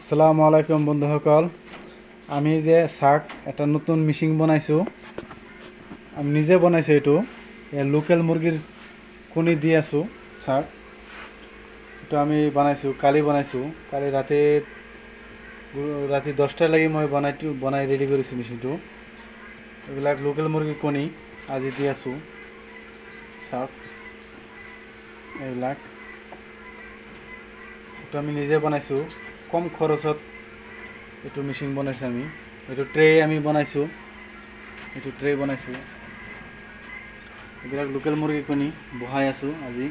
আসসালামু আলাইকুম বন্ধুসকল, আমি যে শাক এটা নতুন মেচিন বনাইছো। আমি নিজে বনাইছো। এইটো লোকেল মুরগির কণী দি আছো শাক। এইটো আমি বনাইছো, কালি বনাইছো। কালি ৰাতি 10টাৰ লাগি মই বনাই ৰেডি কৰিছোঁ মেচিনটো। এইবিলাক লোকেল মুরগির কণী আজি দি আছো শাক। এইবিলাক এইটো আমি নিজে বনাইছো, কম খৰচত এইটো মেচিন বনাইছো আমি। এইটো ট্ৰে আমি বনাইছো, এইটো ট্ৰে বনাইছো। এইবিলাক লোকেল মুরগির কণী বহাই আছো আজি।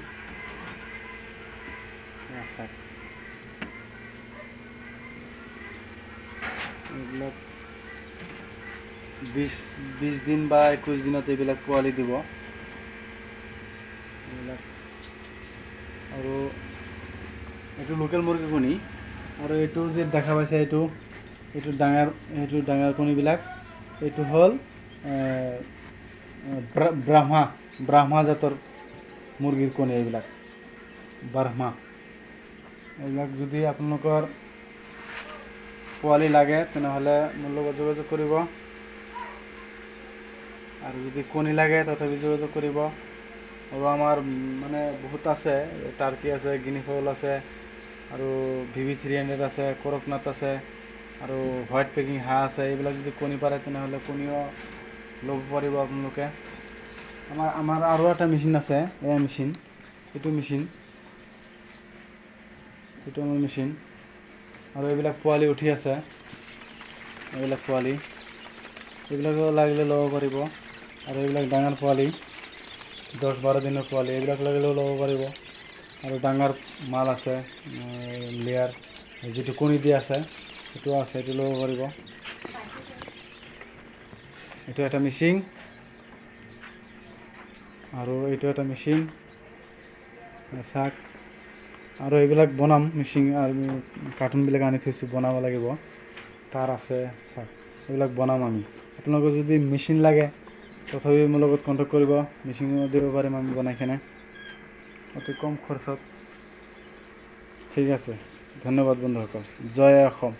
এইবিলাক 20 দিন বা 21 দিনত এইবিলাক পোৱালি দিব। এইবিলাক আৰু এইটো লোকেল মুৰগিৰ কণী। আৰু এইটো যে দেখা পাইছে, এইটো ডাঙৰ কণীবিলাক। এইটো হ'ল ব্ৰাহ্মা জাতৰ মুৰগিৰ কণী। এইবিলাক ব্ৰাহ্মা। এইবিলাক যদি আপোনালোকৰ পোৱালি লাগে তেনেহ'লে মোৰ লগত যোগাযোগ কৰিব, আৰু যদি কণী লাগে তথাপি যোগাযোগ কৰিব। আৰু আমাৰ মানে বহুত আছে, টাৰ্কি আছে, গিনি ফল আছে, আৰু VV300 আছে, কৰকনাথ আছে, আৰু হোৱাইট পেকিং হাঁহ আছে। এইবিলাক যদি কণী পাৰে তেনেহ'লে কণীও ল'ব পাৰিব আপোনালোকে। আমাৰ আৰু এটা মেচিন আছে, এয়া মেচিন। এইটো আমাৰ মেচিন। আৰু এইবিলাক পোৱালি উঠি আছে, এইবিলাক পোৱালি। এইবিলাকো লাগিলে ল'ব পাৰিব। আৰু এইবিলাক ডাঙৰ পোৱালি, 10-12 দিনৰ পোৱালি। এইবিলাক লাগিলেও ল'ব পাৰিব। আৰু ডাঙৰ মাল আছে, লেয়াৰ যিটো কণী দি আছে সেইটো আছে, সেইটো ল'ব পাৰিব। এইটো এটা মেচিন, আৰু এইটো এটা মেচিন শাক। আৰু এইবিলাক বনাম মেচিন, আৰু কাৰ্টুনবিলাক আনি থৈছোঁ, বনাব লাগিব। তাৰ আছে শাক, এইবিলাক বনাম আমি। আপোনালোকৰ যদি মেচিন লাগে তথাপি মোৰ লগত কণ্টেক্ট কৰিব, মেচিনো দিব পাৰিম আমি বনাই কিনে অতি কম খৰচত। ঠিক আছে, ধন্যবাদ বন্ধুসকল। জয় অসম।